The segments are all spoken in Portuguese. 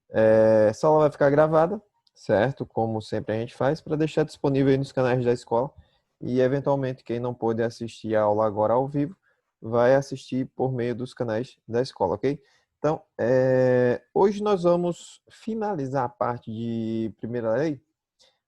Essa aula vai ficar gravada, certo? Como sempre a gente faz, para deixar disponível aí nos canais da escola. E, eventualmente, quem não pôde assistir a aula agora ao vivo, vai assistir por meio dos canais da escola, ok? Então, hoje nós vamos finalizar a parte de primeira lei,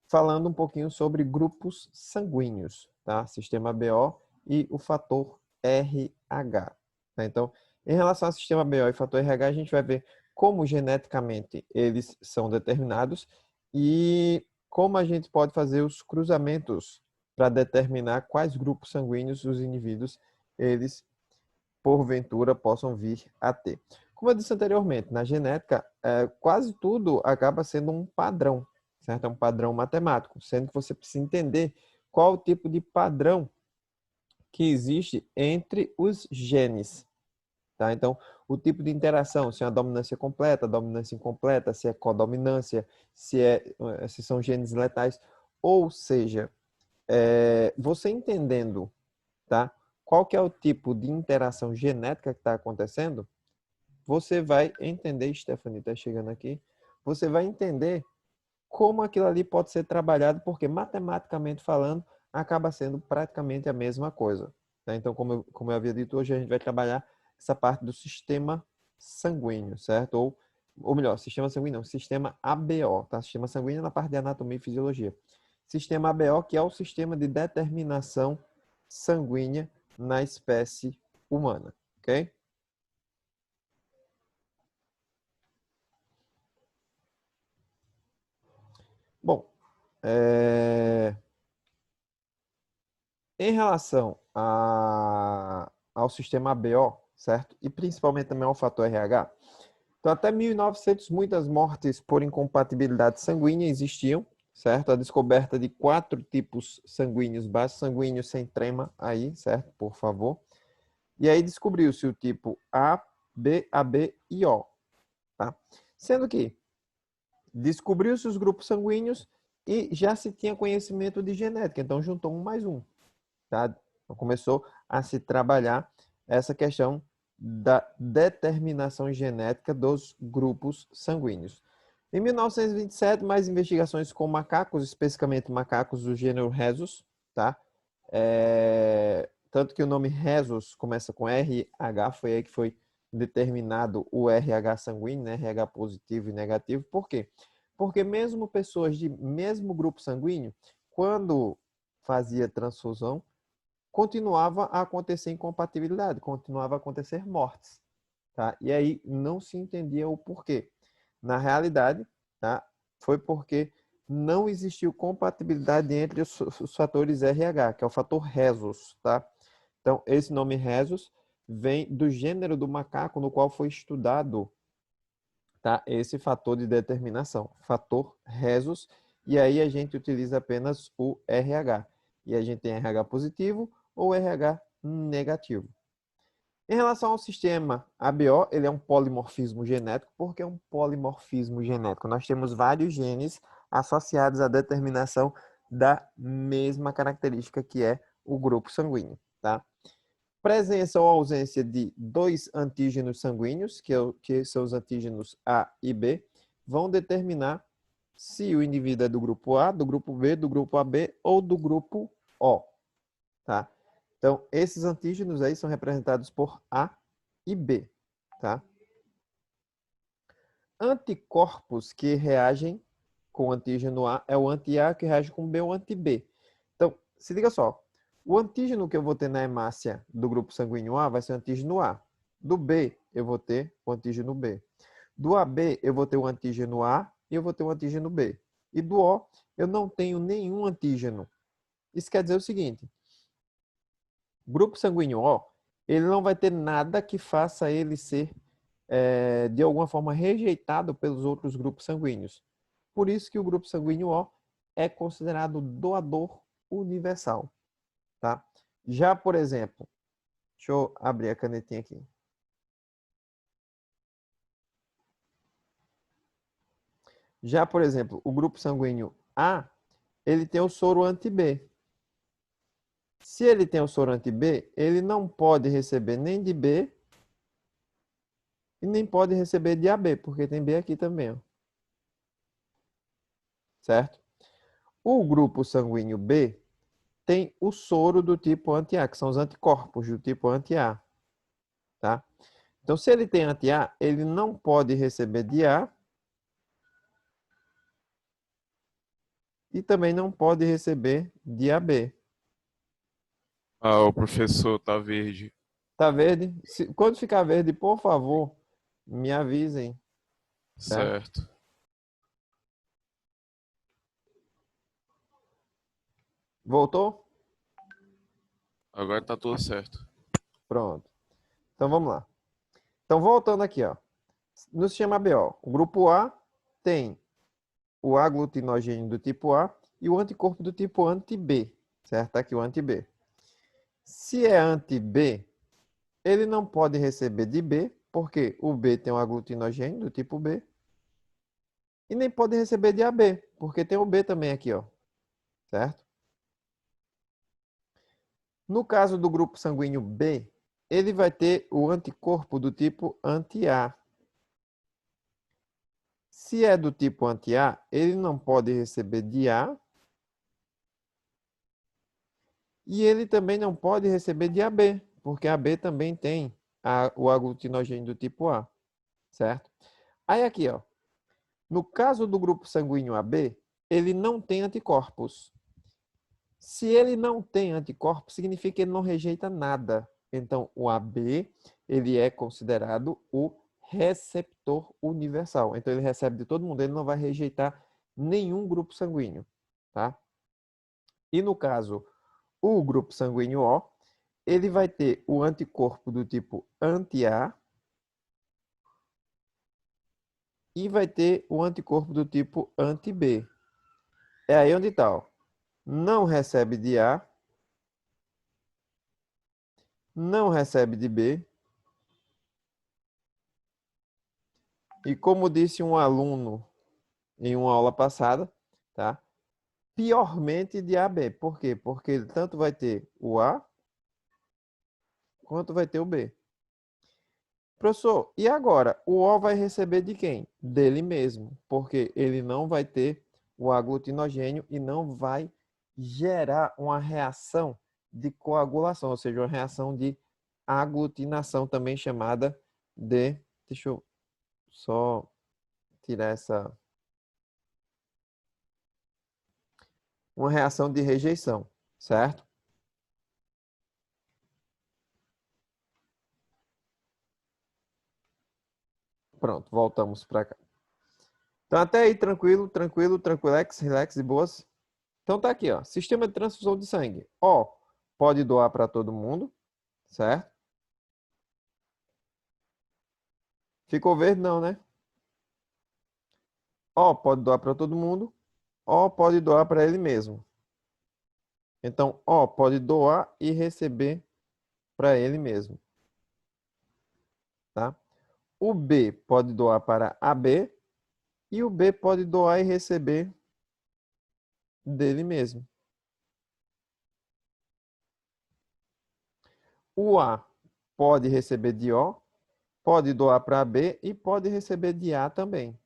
falando um pouquinho sobre grupos sanguíneos, tá? Sistema BO e o fator RH. Tá? Então, em relação ao sistema BO e fator RH, a gente vai ver como geneticamente eles são determinados e como a gente pode fazer os cruzamentos para determinar quais grupos sanguíneos os indivíduos eles porventura possam vir a ter. Como eu disse anteriormente, na genética, quase tudo acaba sendo um padrão, certo? É um padrão matemático, sendo que você precisa entender qual o tipo de padrão que existe entre os genes, tá? Então, o tipo de interação, se é uma dominância completa, dominância incompleta, se é codominância, se são genes letais, ou seja, você entendendo, tá? Qual que é o tipo de interação genética que está acontecendo, você vai entender, Stephanie está chegando aqui, você vai entender como aquilo ali pode ser trabalhado, porque matematicamente falando, acaba sendo praticamente a mesma coisa. Tá? Então, como eu havia dito, hoje a gente vai trabalhar essa parte do sistema sanguíneo, certo? Ou melhor, sistema sanguíneo não, sistema ABO, tá? Sistema sanguíneo na parte de anatomia e fisiologia. Sistema ABO, que é o sistema de determinação sanguínea na espécie humana, ok? Bom, em relação ao sistema ABO, certo? E principalmente também ao fator RH, então até 1900 muitas mortes por incompatibilidade sanguínea existiam, certo? A descoberta de 4 tipos sanguíneos básicos, sanguíneos sem trema aí, certo? Por favor. E aí descobriu-se o tipo A, B, AB e O, tá? Sendo que descobriu-se os grupos sanguíneos e já se tinha conhecimento de genética, então juntou um mais um, tá? Então começou a se trabalhar essa questão da determinação genética dos grupos sanguíneos. Em 1927, mais investigações com macacos, especificamente macacos do gênero Rhesus, tá? Tanto que o nome Rhesus começa com RH, foi aí que foi determinado o RH sanguíneo, né? RH positivo e negativo. Por quê? Porque mesmo pessoas de mesmo grupo sanguíneo, quando fazia transfusão, continuava a acontecer incompatibilidade, continuava a acontecer mortes, tá? E aí não se entendia o porquê. Na realidade, tá? Foi porque não existiu compatibilidade entre os fatores RH, que é o fator rhesus, tá? Então, esse nome rhesus vem do gênero do macaco no qual foi estudado, tá? Esse fator de determinação, fator rhesus, e aí a gente utiliza apenas o RH. E a gente tem RH positivo ou RH negativo. Em relação ao sistema ABO, ele é um polimorfismo genético. Por que é um polimorfismo genético? Nós temos vários genes associados à determinação da mesma característica que é o grupo sanguíneo, tá? Presença ou ausência de 2 antígenos sanguíneos, que são os antígenos A e B, vão determinar se o indivíduo é do grupo A, do grupo B, do grupo AB ou do grupo O, tá? Então, esses antígenos aí são representados por A e B, tá? Anticorpos que reagem com o antígeno A é o anti-A, que reage com B, o anti-B. Então, se liga só. O antígeno que eu vou ter na hemácia do grupo sanguíneo A vai ser o antígeno A. Do B, eu vou ter o antígeno B. Do AB, eu vou ter o antígeno A e eu vou ter o antígeno B. E do O, eu não tenho nenhum antígeno. Isso quer dizer o seguinte: o grupo sanguíneo O, ele não vai ter nada que faça ele ser, de alguma forma, rejeitado pelos outros grupos sanguíneos. Por isso que o grupo sanguíneo O é considerado doador universal, tá? Já, por exemplo, deixa eu abrir a canetinha aqui. Já, por exemplo, o grupo sanguíneo A, ele tem o soro anti-B. Se ele tem o soro anti-B, ele não pode receber nem de B E nem pode receber de AB, porque tem B aqui também, ó. Certo? O grupo sanguíneo B tem o soro do tipo anti-A, que são os anticorpos do tipo anti-A, tá? Então, se ele tem anti-A, ele não pode receber de A e também não pode receber de AB. Ah, o professor tá verde. Tá verde? Quando ficar verde, por favor, me avisem, certo? Certo. Voltou? Agora tá tudo certo. Pronto. Então vamos lá. Então voltando aqui, ó. No sistema BO, o grupo A tem o aglutinogênio do tipo A e o anticorpo do tipo anti-B, certo? Tá aqui o anti-B. Se é anti-B, ele não pode receber de B, porque o B tem um aglutinogênio do tipo B, e nem pode receber de AB, porque tem o B também aqui, ó, certo? No caso do grupo sanguíneo B, ele vai ter o anticorpo do tipo anti-A. Se é do tipo anti-A, ele não pode receber de A e ele também não pode receber de AB, porque AB também tem o aglutinogênio do tipo A, certo? Aí aqui, ó, no caso do grupo sanguíneo AB, ele não tem anticorpos. Se ele não tem anticorpos, significa que ele não rejeita nada. Então, o AB, ele é considerado o receptor universal. Então, ele recebe de todo mundo, ele não vai rejeitar nenhum grupo sanguíneo, tá? E no caso, o grupo sanguíneo O, ele vai ter o anticorpo do tipo anti-A e vai ter o anticorpo do tipo anti-B. É aí onde está, ó. Não recebe de A, não recebe de B. E como disse um aluno em uma aula passada, tá? Piormente de AB. Por quê? Porque ele tanto vai ter o A quanto vai ter o B. Professor, e agora? O O vai receber de quem? Dele mesmo, porque ele não vai ter o aglutinogênio e não vai gerar uma reação de coagulação, ou seja, uma reação de aglutinação, também chamada de. Deixa eu só tirar essa. Uma reação de rejeição, certo? Pronto, voltamos para cá. Então, até aí, tranquilo, tranquilo, tranquilex, relax e boas. Então, tá aqui, ó. Sistema de transfusão de sangue. Ó, pode doar para todo mundo, certo? Ficou verde, não, né? Ó, pode doar para todo mundo. Ó, pode doar para ele mesmo. Então, ó, pode doar e receber para ele mesmo, tá? O B pode doar para AB e o B pode doar e receber dele mesmo. O A pode receber de O, pode doar para B e pode receber de A também.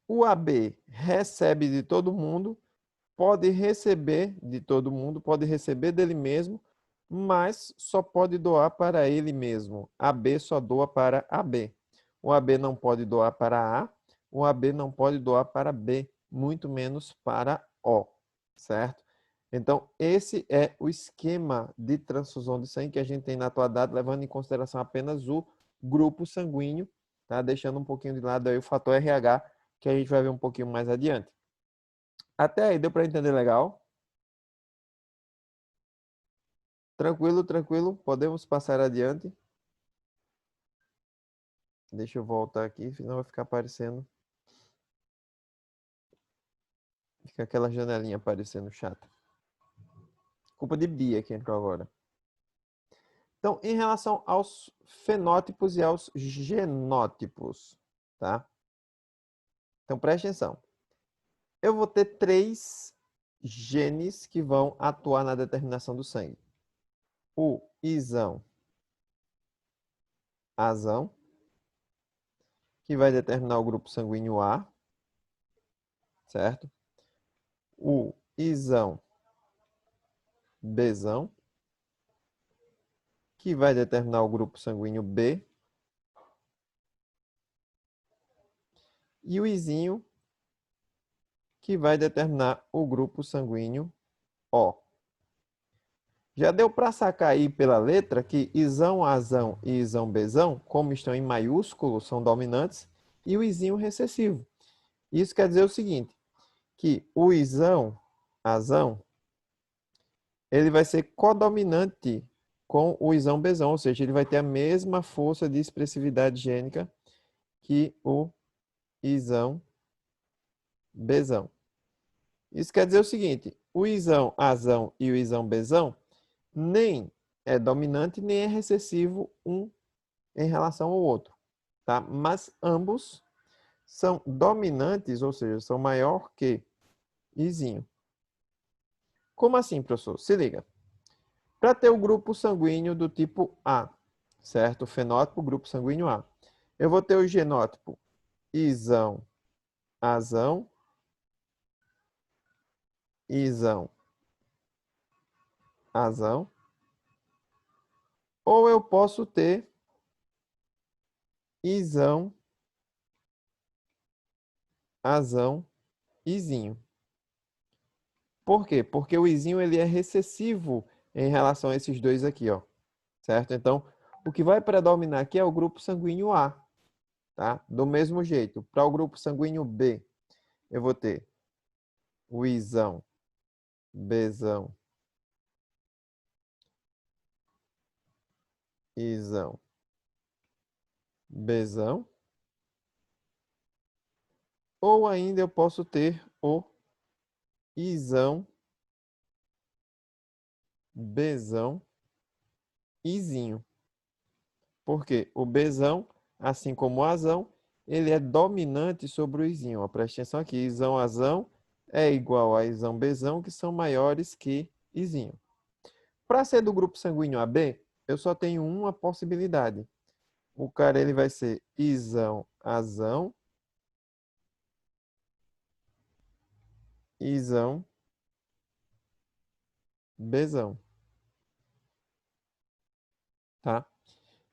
O AB recebe de todo mundo, pode receber de todo mundo, pode receber dele mesmo, mas só pode doar para ele mesmo. AB só doa para AB. O AB não pode doar para A, o AB não pode doar para B, muito menos para O, certo? Então, esse é o esquema de transfusão de sangue que a gente tem na atualidade, levando em consideração apenas o grupo sanguíneo, tá? Deixando um pouquinho de lado aí o fator RH, que a gente vai ver um pouquinho mais adiante. Até aí, deu para entender legal? Tranquilo, tranquilo. Podemos passar adiante. Deixa eu voltar aqui, senão vai ficar aparecendo. Fica aquela janelinha aparecendo chata. Culpa de Bia que entrou agora. Então, em relação aos fenótipos e aos genótipos, tá? Então, preste atenção. Eu vou ter três genes que vão atuar na determinação do sangue. O isão, azão, que vai determinar o grupo sanguíneo A, certo? O isão, Bzão, que vai determinar o grupo sanguíneo B. E o izinho, que vai determinar o grupo sanguíneo O. Já deu para sacar aí pela letra que isão azão e isão bezão, como estão em maiúsculo, são dominantes, e o izinho recessivo. Isso quer dizer o seguinte, que o isão azão, ele vai ser codominante com o isão bezão, ou seja, ele vai ter a mesma força de expressividade gênica que o isão bezão. Isso quer dizer o seguinte, o isão azão e o isão bezão nem é dominante nem é recessivo um em relação ao outro, tá? Mas ambos são dominantes, ou seja, são maior que izinho. Como assim, professor? Se liga. Para ter o grupo sanguíneo do tipo A, certo? O fenótipo, grupo sanguíneo A. Eu vou ter o genótipo isão, azão, isão, azão. Ou eu posso ter isão, azão, izinho. Por quê? Porque o izinho ele é recessivo em relação a esses dois aqui, ó. Certo? Então, o que vai predominar aqui é o grupo sanguíneo A, tá? Do mesmo jeito, para o grupo sanguíneo B, eu vou ter o isão, Bzão, isão, Bzão. Ou ainda eu posso ter o isão, Bzão, izinho. Por quê? O Bzão, assim como o azão, ele é dominante sobre o izinho. Ó, presta atenção aqui, isão, azão é igual a isão, Bzão, que são maiores que izinho. Para ser do grupo sanguíneo AB, eu só tenho uma possibilidade. O cara ele vai ser isão, azão, isão, Bzão. Tá?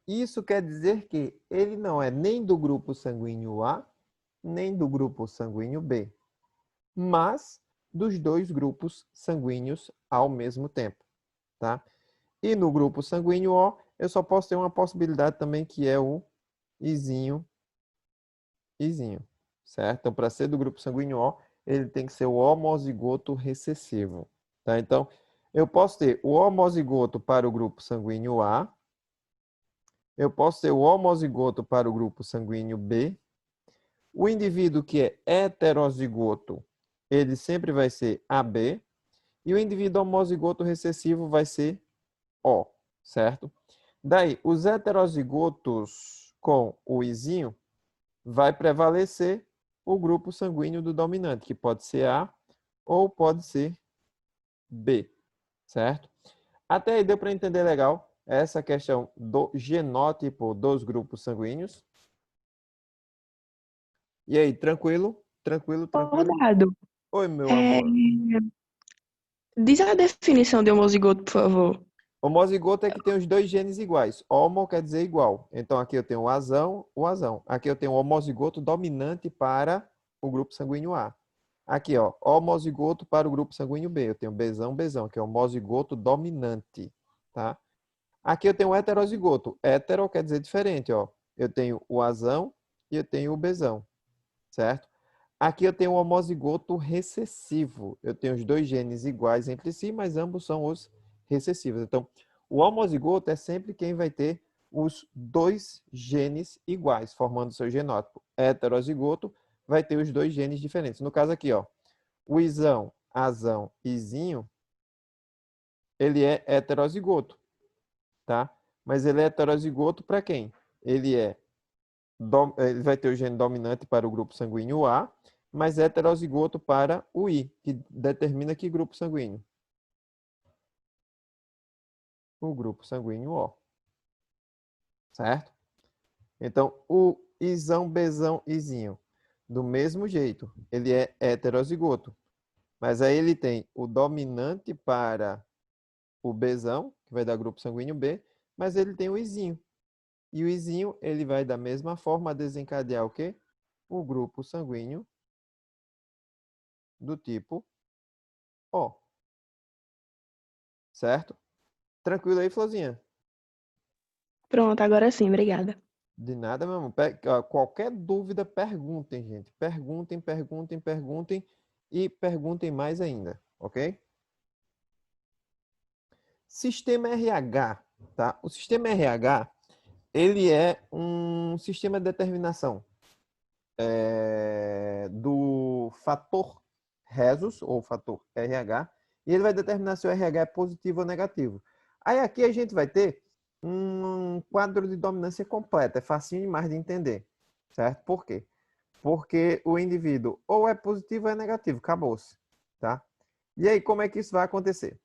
Isso quer dizer que ele não é nem do grupo sanguíneo A, nem do grupo sanguíneo B, mas dos dois grupos sanguíneos ao mesmo tempo, tá? E no grupo sanguíneo O, eu só posso ter uma possibilidade também, que é o izinho, izinho, certo? Então, para ser do grupo sanguíneo O, ele tem que ser o homozigoto recessivo, tá? Então, eu posso ter o homozigoto para o grupo sanguíneo A, eu posso ter o homozigoto para o grupo sanguíneo B. O indivíduo que é heterozigoto, ele sempre vai ser AB. E o indivíduo homozigoto recessivo vai ser O, certo? Daí, os heterozigotos com o izinho vai prevalecer o grupo sanguíneo do dominante, que pode ser A ou pode ser B, certo? Até aí deu para entender legal essa questão do genótipo dos grupos sanguíneos? E aí, tranquilo? Tranquilo, tranquilo? Dado. Oi, meu É, amor. diz a definição de homozigoto, por favor. Homozigoto é que tem os dois genes iguais. Homo quer dizer igual. Então, aqui eu tenho o azão, o azão. Aqui eu tenho o homozigoto dominante para o grupo sanguíneo A. Aqui, ó, homozigoto para o grupo sanguíneo B. Eu tenho Bzão, Bzão, que é o homozigoto dominante, tá? Aqui eu tenho o heterozigoto. Hetero quer dizer diferente, ó. Eu tenho o azão e eu tenho o Bzão, certo? Aqui eu tenho o homozigoto recessivo. Eu tenho os dois genes iguais entre si, mas ambos são os recessivos. Então, o homozigoto é sempre quem vai ter os dois genes iguais, formando seu genótipo. Heterozigoto vai ter os dois genes diferentes. No caso aqui, ó, o isão, azão, izinho, ele é heterozigoto, tá? Mas ele é heterozigoto para quem? Ele vai ter o gene dominante para o grupo sanguíneo A, mas heterozigoto para o I, que determina que grupo sanguíneo? O grupo sanguíneo O. Certo? Então, o Izão, Bzão, Izinho, do mesmo jeito, ele é heterozigoto. Mas aí ele tem o dominante para o Bzão, que vai dar grupo sanguíneo B, mas ele tem o Izinho. E o Izinho, ele vai da mesma forma desencadear o quê? O grupo sanguíneo do tipo O. Certo? Tranquilo aí, Florzinha? Pronto, agora sim, obrigada. De nada, meu irmão. Qualquer dúvida, perguntem, gente. Perguntem, perguntem, perguntem e perguntem mais ainda, ok? Sistema RH, tá? O sistema RH, ele é um sistema de determinação do fator Rhesus, ou fator RH, e ele vai determinar se o RH é positivo ou negativo. Aí aqui a gente vai ter um quadro de dominância completa, é facinho demais de entender, certo? Por quê? Porque o indivíduo ou é positivo ou é negativo, acabou-se, tá? E aí, como é que isso vai acontecer?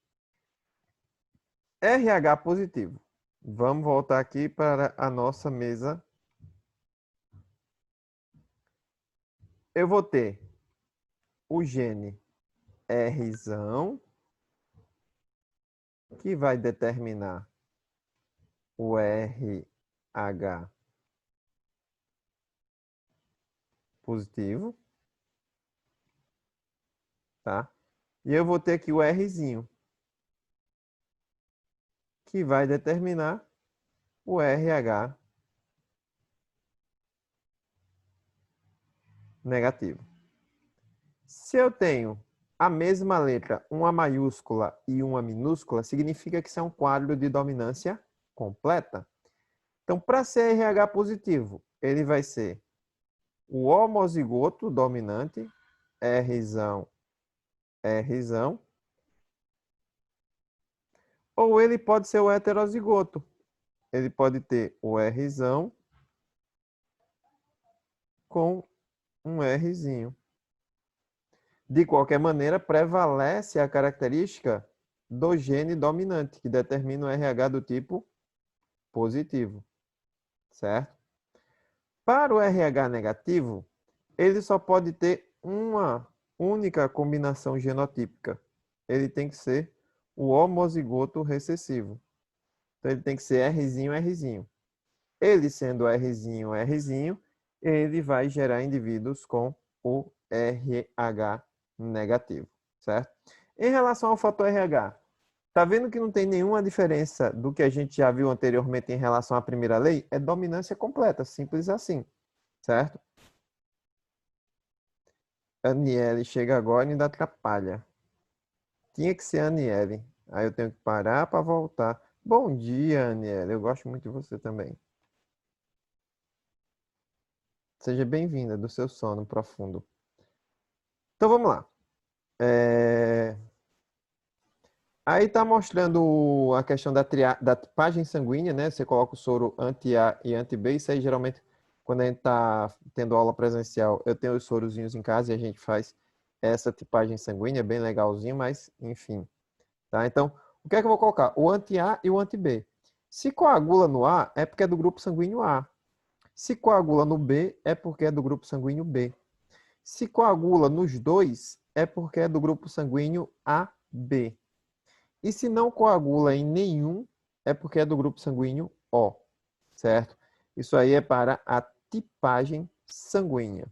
RH positivo. Vamos voltar aqui para a nossa mesa. Eu vou ter o gene Rzão, que vai determinar o RH positivo, tá? E eu vou ter aqui o Rzinho, que vai determinar o RH negativo. Se eu tenho a mesma letra, uma maiúscula e uma minúscula, significa que isso é um quadro de dominância completa. Então, para ser RH positivo, ele vai ser o homozigoto dominante, Rzão, Rzão, ou ele pode ser o heterozigoto. Ele pode ter o Rzão com um Rzinho. De qualquer maneira, prevalece a característica do gene dominante, que determina o RH do tipo positivo, certo? Para o RH negativo, ele só pode ter uma única combinação genotípica. Ele tem que ser o homozigoto recessivo. Então, ele tem que ser Rzinho, Rzinho. Ele sendo Rzinho, Rzinho, ele vai gerar indivíduos com o RH negativo, certo? Em relação ao fator RH, tá vendo que não tem nenhuma diferença do que a gente já viu anteriormente em relação à primeira lei? É dominância completa, simples assim, certo? Aniele chega agora e ainda atrapalha. Tinha que ser a Aniele. Aí eu tenho que parar para voltar. Bom dia, Aniele. Eu gosto muito de você também. Seja bem-vinda do seu sono profundo. Então vamos lá. Aí está mostrando a questão da tipagem sanguínea, né? Você coloca o soro anti-A e anti-B. Isso aí geralmente, quando a gente está tendo aula presencial, eu tenho os sorozinhos em casa e a gente faz essa tipagem sanguínea, bem legalzinho, mas enfim. Tá? Então, o que é que eu vou colocar? O anti-A e o anti-B. Se coagula no A, é porque é do grupo sanguíneo A. Se coagula no B, é porque é do grupo sanguíneo B. Se coagula nos dois, é porque é do grupo sanguíneo AB. E se não coagula em nenhum, é porque é do grupo sanguíneo O, certo? Isso aí é para a tipagem sanguínea,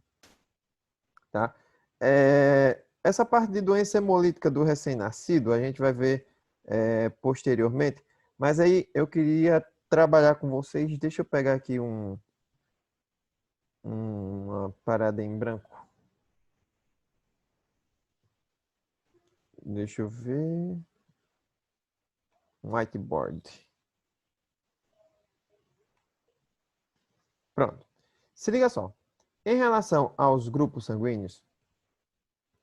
tá? Essa parte de doença hemolítica do recém-nascido, a gente vai ver posteriormente, mas aí eu queria trabalhar com vocês, deixa eu pegar aqui uma parada em branco. Deixa eu ver. Whiteboard. Pronto. Se liga só. Em relação aos grupos sanguíneos,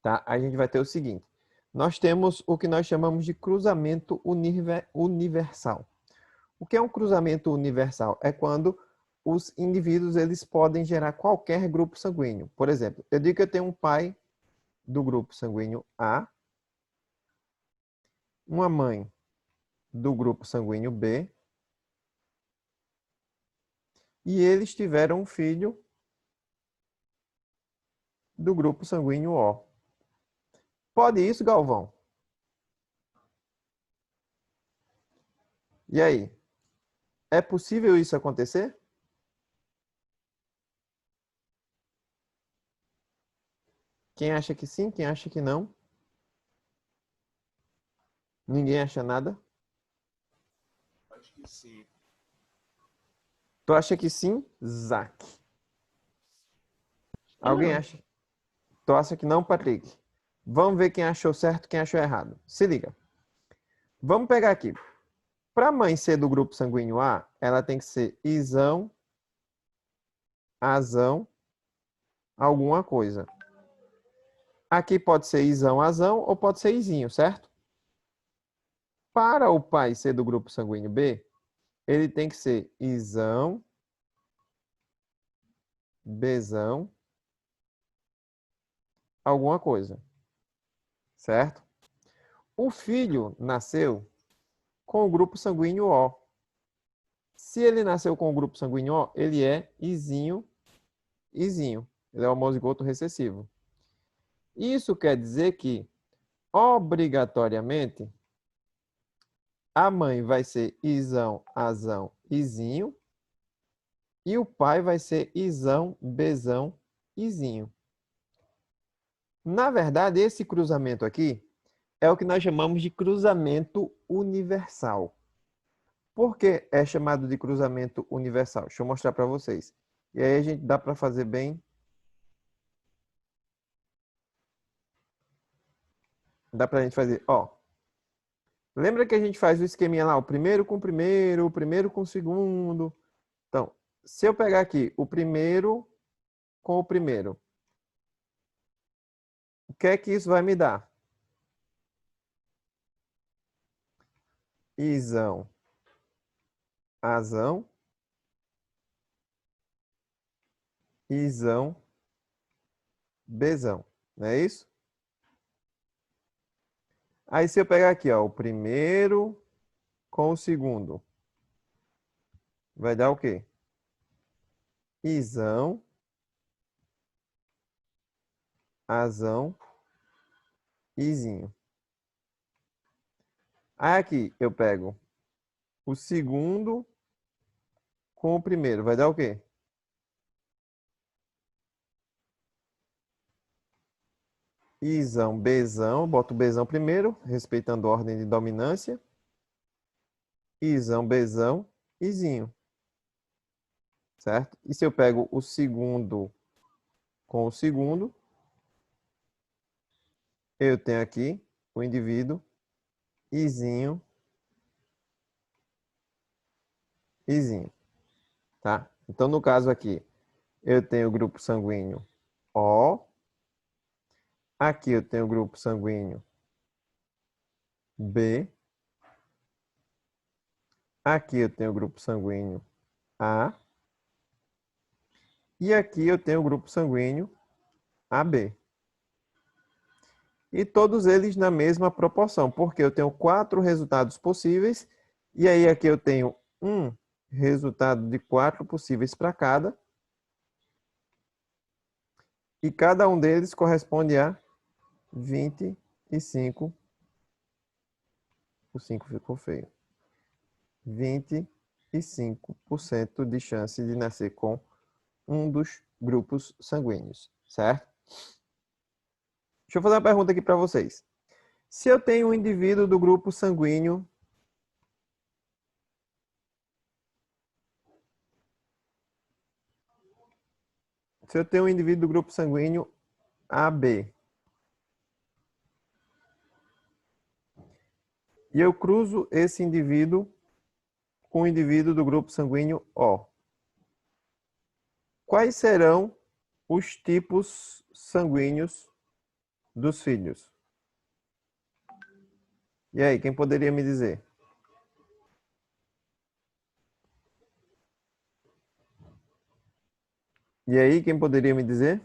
tá? A gente vai ter o seguinte. Nós temos o que nós chamamos de cruzamento universal. O que é um cruzamento universal? É quando os indivíduos eles podem gerar qualquer grupo sanguíneo. Por exemplo, eu digo que eu tenho um pai do grupo sanguíneo A, uma mãe do grupo sanguíneo B, e eles tiveram um filho do grupo sanguíneo O. Pode isso, Galvão? E aí? É possível isso acontecer? Quem acha que sim, quem acha que não? Ninguém acha nada? Acho que sim. Tu acha que sim, Zac? E Alguém não. acha? Tu acha que não, Patrick? Vamos ver quem achou certo e quem achou errado. Se liga. Vamos pegar aqui. Para a mãe ser do grupo sanguíneo A, ela tem que ser isão, azão, alguma coisa. Aqui pode ser isão, azão ou pode ser izinho, certo? Para o pai ser do grupo sanguíneo B, ele tem que ser isão, bezão, alguma coisa, certo? O filho nasceu com o grupo sanguíneo O. Se ele nasceu com o grupo sanguíneo O, ele é izinho, izinho. Ele é homozigoto recessivo. Isso quer dizer que, obrigatoriamente, a mãe vai ser isão, azão, izinho, e o pai vai ser isão, bezão, izinho. Na verdade, esse cruzamento aqui é o que nós chamamos de cruzamento universal. Por que é chamado de cruzamento universal? Deixa eu mostrar para vocês. E aí a gente dá para fazer bem. Dá para a gente fazer, ó. Lembra que a gente faz o esqueminha lá, o primeiro com o primeiro com o segundo. Então, se eu pegar aqui o primeiro com o primeiro, o que é que isso vai me dar? Isão, azão, isão, bezão. Não é isso? Aí se eu pegar aqui, ó, o primeiro com o segundo, vai dar o quê? Isão, azão, izinho. Aí aqui eu pego o segundo com o primeiro, vai dar o quê? Isão, bezão, boto o bezão primeiro, respeitando a ordem de dominância. Isão, bezão, izinho. Certo? E se eu pego o segundo com o segundo, eu tenho aqui o indivíduo izinho, izinho. Tá? Então, no caso aqui, eu tenho o grupo sanguíneo O. Aqui eu tenho o grupo sanguíneo B. Aqui eu tenho o grupo sanguíneo A. E aqui eu tenho o grupo sanguíneo AB. E todos eles na mesma proporção, porque eu tenho 4 resultados possíveis. E aí aqui eu tenho um resultado de 4 possíveis para cada. E cada um deles corresponde a 25. O 5 ficou feio. 25% de chance de nascer com um dos grupos sanguíneos, certo? Deixa eu fazer uma pergunta aqui para vocês. Se eu tenho um indivíduo do grupo sanguíneo Se eu tenho um indivíduo do grupo sanguíneo AB e eu cruzo esse indivíduo com o indivíduo do grupo sanguíneo O, quais serão os tipos sanguíneos dos filhos? E aí, quem poderia me dizer? E aí, quem poderia me dizer?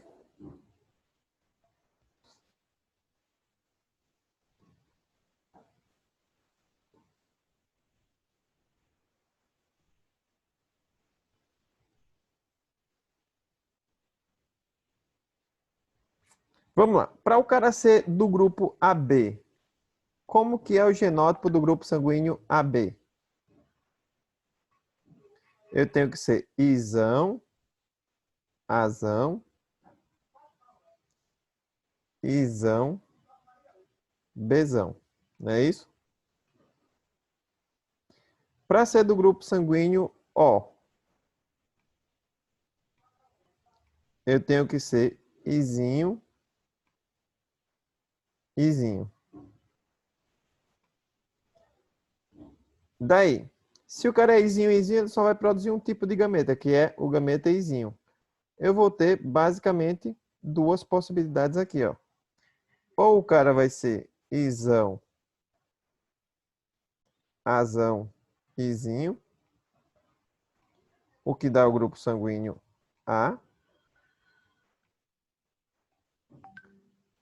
Vamos lá. Para o cara ser do grupo AB, como que é o genótipo do grupo sanguíneo AB? Eu tenho que ser Izão, Azão, Izão, Bzão. Não é isso? Para ser do grupo sanguíneo O, eu tenho que ser Izinho, Izinho. Daí, se o cara é Izinho, Izinho, ele só vai produzir um tipo de gameta, que é o gameta Izinho. Eu vou ter, basicamente, duas possibilidades aqui, ó. Ou o cara vai ser Izão, Azão, Izinho, o que dá o grupo sanguíneo A.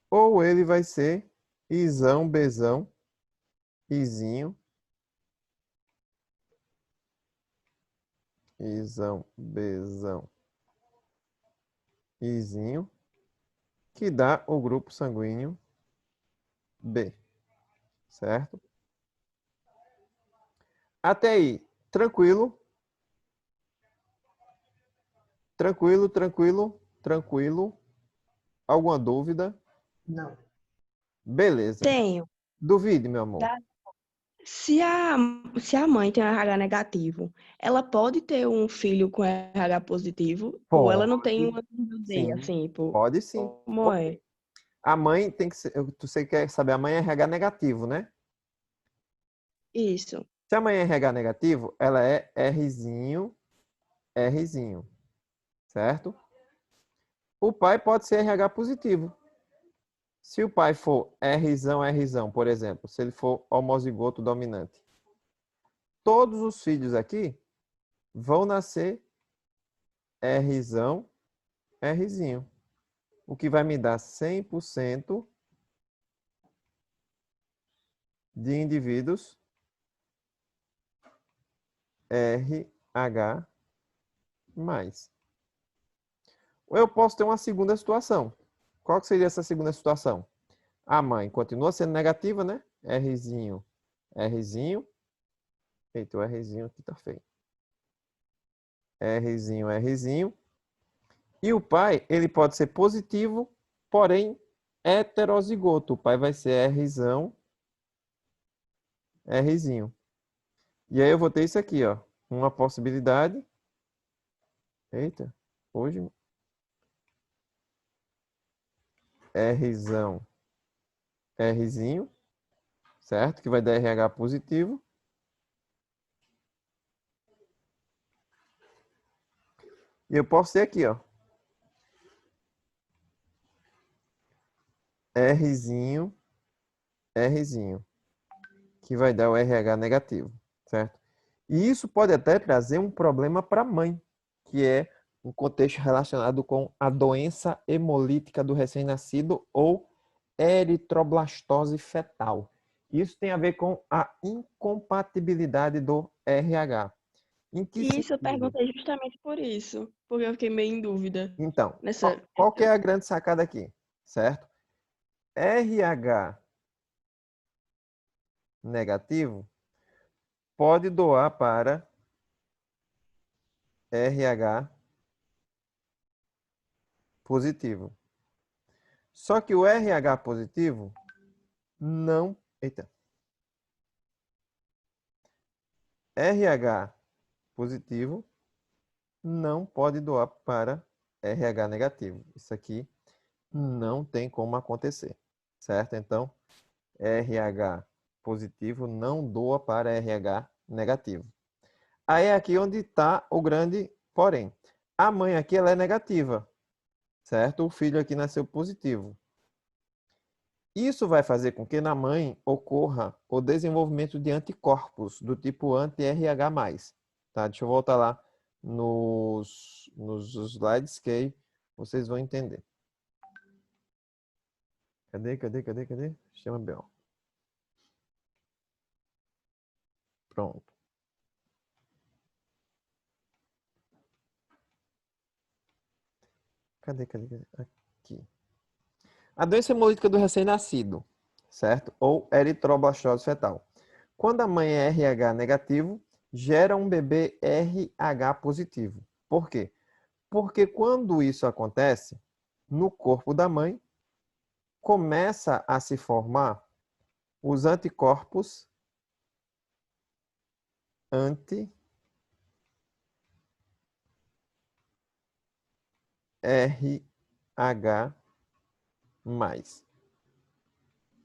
Ou ele vai ser Izão, Bzão, Izinho, Izão, Bzão, Izinho, que dá o grupo sanguíneo B, certo? Até aí, tranquilo? Tranquilo, tranquilo, tranquilo. Alguma dúvida? Não. Beleza. Tenho. Duvide, meu amor. Da- Se a mãe tem um RH negativo, ela pode ter um filho com RH positivo? Ou ela não tem Pode, uma nível D, sim. assim, tipo, Pode sim. como é? A mãe tem que ser. Você quer saber, a mãe é RH negativo, né? Isso. Se a mãe é RH negativo, ela é Rzinho, Rzinho, certo? O pai pode ser RH positivo. Se o pai for Rzão, Rzão, por exemplo, se ele for homozigoto dominante, todos os filhos aqui vão nascer Rzão, Rzinho, o que vai me dar 100% de indivíduos RH+. Ou eu posso ter uma segunda situação. Qual que seria essa segunda situação? A mãe continua sendo negativa, né? Rzinho, Rzinho. Eita, o Rzinho aqui tá feio. Rzinho, Rzinho. E o pai, ele pode ser positivo, porém heterozigoto. O pai vai ser Rzão, Rzinho. E aí eu vou ter isso aqui, ó. Uma possibilidade. Eita, hoje. Rzão, Rzinho, certo? Que vai dar RH positivo. E eu posso ter aqui, ó. Rzinho, Rzinho, que vai dar o RH negativo, certo? E isso pode até trazer um problema para a mãe, que é um contexto relacionado com a doença hemolítica do recém-nascido ou eritroblastose fetal. Isso tem a ver com a incompatibilidade do RH. Em que E isso eu sentido? perguntei justamente por isso, porque eu fiquei meio em dúvida Então, nessa. qual que é a grande sacada aqui, certo? RH negativo pode doar para RH positivo. Só que o RH positivo não. Eita. RH positivo não pode doar para RH negativo. Isso aqui não tem como acontecer, certo? Então, RH positivo não doa para RH negativo. Aí é aqui onde está o grande porém. A mãe aqui ela é negativa, certo? O filho aqui nasceu positivo. Isso vai fazer com que na mãe ocorra o desenvolvimento de anticorpos do tipo anti-RH+. Tá? Deixa eu voltar lá nos slides que aí vocês vão entender. Cadê? Chama BO. Pronto. Cadê? Aqui. A doença hemolítica do recém-nascido, certo? Ou eritroblastose fetal. Quando a mãe é RH negativo, gera um bebê RH positivo. Por quê? Porque quando isso acontece, no corpo da mãe, começa a se formar os anticorpos anti-RH+.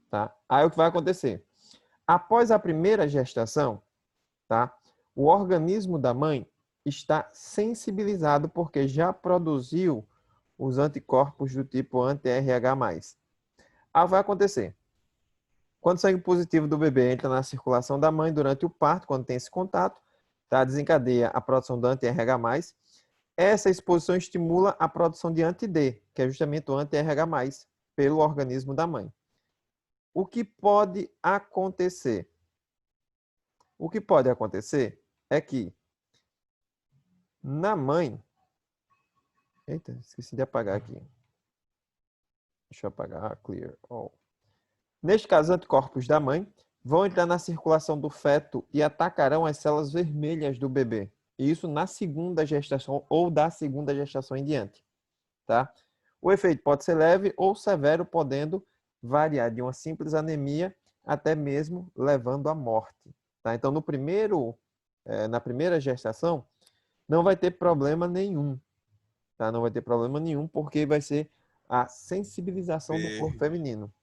Tá? Aí o que vai acontecer? Após a primeira gestação, tá? O organismo da mãe está sensibilizado porque já produziu os anticorpos do tipo anti-RH+. Aí vai acontecer. Quando o sangue positivo do bebê entra na circulação da mãe durante o parto, quando tem esse contato, tá? Desencadeia a produção do anti-RH+. Essa exposição estimula a produção de anti-D, que é justamente o anti-RH+, pelo organismo da mãe. O que pode acontecer? O que pode acontecer é que na mãe... Eita, esqueci de apagar aqui. Deixa eu apagar. Clear all. Neste caso, os anticorpos da mãe vão entrar na circulação do feto e atacarão as células vermelhas do bebê. Isso na segunda gestação ou da segunda gestação em diante. Tá? O efeito pode ser leve ou severo, podendo variar de uma simples anemia até mesmo levando à morte. Tá? Então, na primeira gestação, não vai ter problema nenhum. Tá? Não vai ter problema nenhum, porque vai ser a sensibilização do corpo feminino.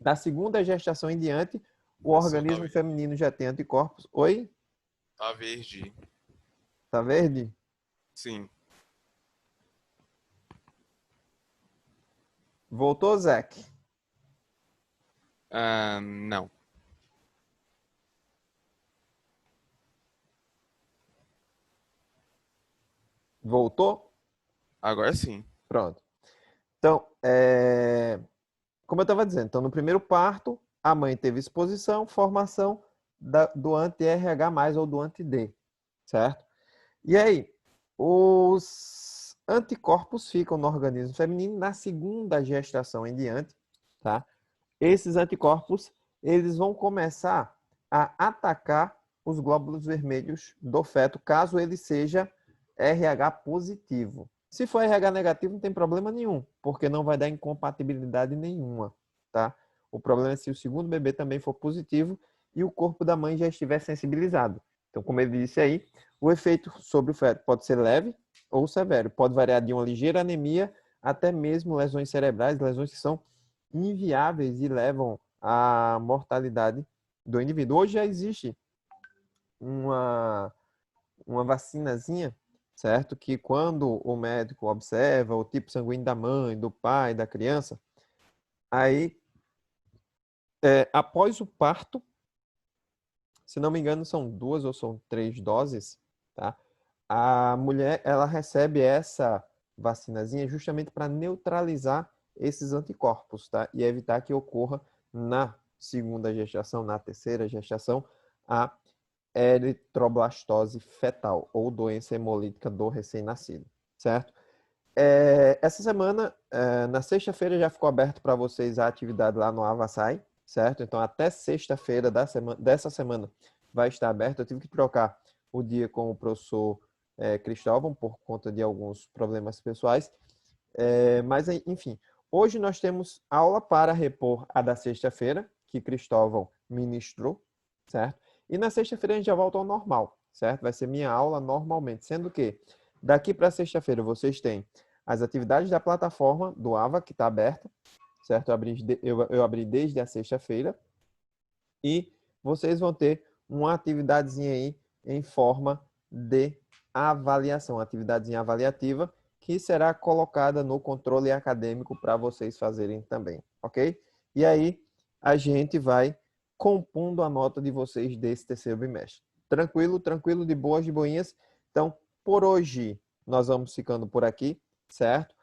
Da segunda gestação em diante, o organismo feminino já tem anticorpos. Oi? Tá verde. Tá verde? Sim. Voltou, Zach? Não. Voltou? Agora sim. Pronto. Então, como eu estava dizendo, então no primeiro parto, a mãe teve exposição, formação do anti-RH+, ou do anti-D, certo? E aí, os anticorpos ficam no organismo feminino na segunda gestação em diante, tá? Esses anticorpos, eles vão começar a atacar os glóbulos vermelhos do feto, caso ele seja RH positivo. Se for RH negativo, não tem problema nenhum, porque não vai dar incompatibilidade nenhuma, tá? O problema é se o segundo bebê também for positivo e o corpo da mãe já estiver sensibilizado. Então, como ele disse aí, o efeito sobre o feto pode ser leve ou severo. Pode variar de uma ligeira anemia até mesmo lesões cerebrais, lesões que são inviáveis e levam à mortalidade do indivíduo. Hoje já existe uma vacinazinha, certo? Que quando o médico observa o tipo sanguíneo da mãe, do pai, da criança, aí, após o parto, se não me engano, são 2 ou são 3 doses, tá? A mulher, ela recebe essa vacinazinha justamente para neutralizar esses anticorpos, tá? E evitar que ocorra na segunda gestação, na terceira gestação, a eritroblastose fetal, ou doença hemolítica do recém-nascido, certo? Essa semana, na sexta-feira, já ficou aberto para vocês a atividade lá no Avassai, certo? Então, até sexta-feira dessa semana vai estar aberto. Eu tive que trocar o dia com o professor Cristóvão por conta de alguns problemas pessoais. Mas, enfim, hoje nós temos aula para repor a da sexta-feira, que Cristóvão ministrou, certo? E na sexta-feira a gente já volta ao normal, certo? Vai ser minha aula normalmente, sendo que daqui para sexta-feira vocês têm as atividades da plataforma do AVA, que está aberta, certo? Eu abri desde a sexta-feira. E vocês vão ter uma atividadezinha aí em forma de avaliação, atividadezinha avaliativa, que será colocada no controle acadêmico para vocês fazerem também, ok? E aí a gente vai compondo a nota de vocês desse terceiro bimestre. Tranquilo, tranquilo, de boas, de boinhas. Então, por hoje nós vamos ficando por aqui, certo?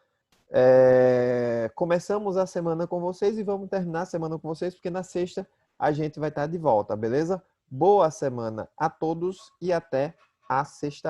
Começamos a semana com vocês e vamos terminar a semana com vocês, porque na sexta a gente vai estar de volta, beleza? Boa semana a todos e até a sexta.